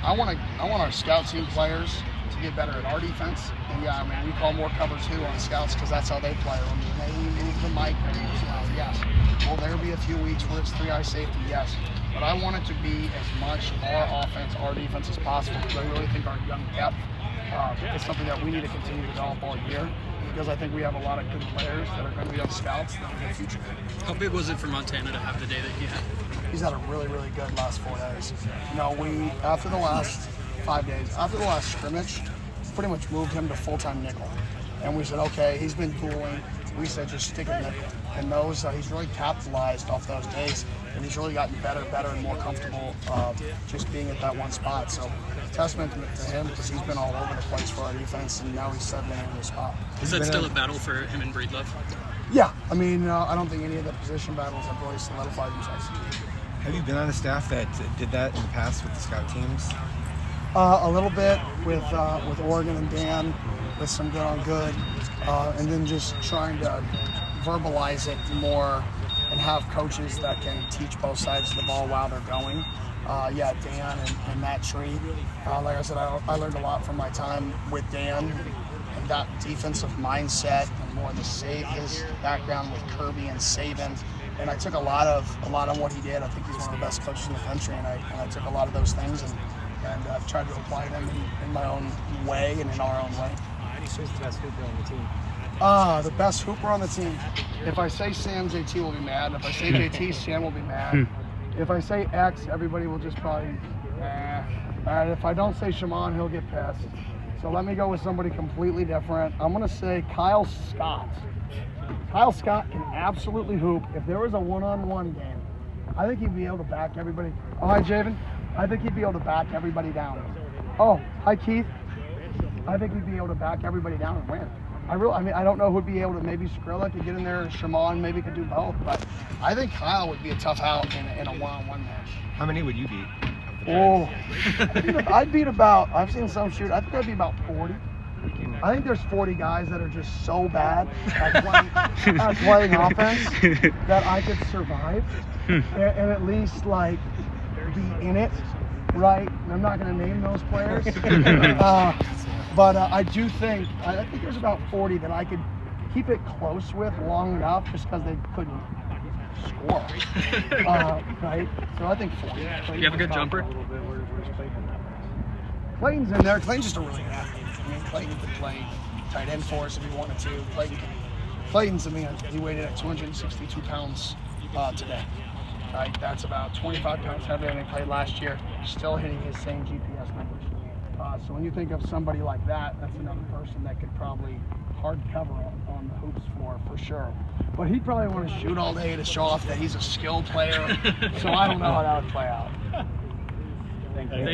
want our scout team players to get better at our defense. And yeah, I mean, we call more cover 2 on scouts because that's how they play. When they move the mic, yes. Will there be a few weeks where it's 3-eye safety? Yes. But I want it to be as much our offense, our defense as possible, because I really think our young depth is something that we need to continue to develop all year, because I think we have a lot of good players that are going to be on scouts that are in the future. How big was it for Montana to have the day that he had? He's had a really, really good last 4 days. You know, we, after the last 5 days, after the last scrimmage, pretty much moved him to full-time nickel. And we said, okay, he's been dueling. We said, just stick with nickel. And those, he's really capitalized off those days, and he's really gotten better and more comfortable just being at that one spot. So, testament to him, because he's been all over the place for our defense, and now he's settling in the spot. Is that still a battle for him and Breedlove? Yeah, I mean, I don't think any of the position battles have really solidified themselves. Have you been on a staff that did that in the past with the scout teams? A little bit with Oregon and Dan, with some good on good, and then just trying to verbalize it more and have coaches that can teach both sides of the ball while they're going. Yeah, Dan and Matt Tree. Like I said, I learned a lot from my time with Dan and that defensive mindset and more his background with Kirby and Saban. And I took a lot of what he did. I think he's one of the best coaches in the country, and I took a lot of those things and I've tried to apply them in my own way and in our own way. Who's the best hooper on the team? The best hooper on the team. If I say Sam, JT will be mad. If I say JT, Sam will be mad. If I say X, everybody will just probably, And if I don't say Shimon, he'll get pissed. So let me go with somebody completely different. I'm going to say Kyle Scott. Kyle Scott can absolutely hoop. If there was a one-on-one game, I think he'd be able to back everybody. Oh, hi, Javen. I think he'd be able to back everybody down. Oh, hi, Keith. I think he'd be able to back everybody down and win. I mean, I don't know who'd be able to. Maybe Skrilla could get in there. Shimon maybe could do both. But I think Kyle would be a tough out in a one-on-one match. How many would you beat? Oh, I'd beat about, I've seen some shoot, I think I'd be about 40. I think there's 40 guys that are just so bad at playing offense that I could survive and at least like be in it, right? And I'm not going to name those players. But I do think, I think there's about 40 that I could keep it close with long enough just because they couldn't score. Right? So I think 40. You have a good jumper? Clayton's in there. Clayton's just a really good athlete. I mean, Clayton could play tight end for us if he wanted to. Clayton's, I mean, he weighed in at 262 pounds today. Right? That's about 25 pounds heavier than he played last year. Still hitting his same GPS numbers. So when you think of somebody like that, that's another person that could probably hard cover on the hoops for sure. But he'd probably want to shoot all day to show off that he's a skill player. So I don't know how that would play out. Thank you.